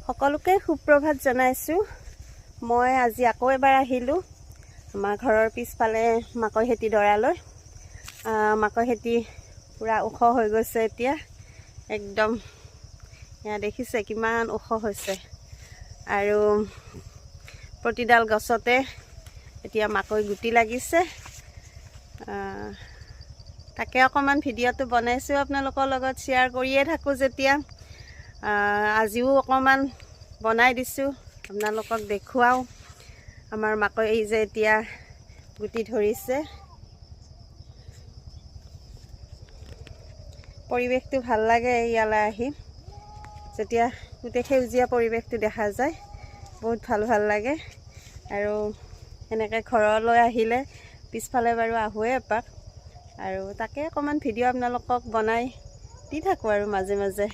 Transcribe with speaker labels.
Speaker 1: সকলোকে সুপ্ৰভাত জনাইছোঁ। মই আজি আকৌ এবাৰ আহিলোঁ আমাৰ ঘৰৰ পিছফালে মাকৈ খেতি ডৰালৈ। মাকৈ খেতি পুৰা ওখ হৈ গৈছে এতিয়া, একদম এয়া দেখিছে কিমান ওখ হৈছে। আৰু প্ৰতিডাল গছতে এতিয়া মাকৈ গুটি লাগিছে। তাকে অকণমান ভিডিঅ'টো বনাইছোঁ, আপোনালোকৰ লগত শ্বেয়াৰ কৰিয়ে থাকোঁ যেতিয়া। আজিও অকণমান বনাই দিছোঁ, আপোনালোকক দেখুৱাওঁ। আমাৰ মাকৈ এই যে এতিয়া গুটি ধৰিছে। পৰিৱেশটো ভাল লাগে ইয়ালৈ আহি, যেতিয়া গোটেই সেউজীয়া পৰিৱেশটো দেখা যায়, বহুত ভাল লাগে। আৰু এনেকৈ ঘৰলৈ আহিলে পিছফালে বাৰু আহোঁৱে এপাক, আৰু তাকে অকণমান ভিডিঅ' আপোনালোকক বনাই দি থাকোঁ আৰু মাজে মাজে।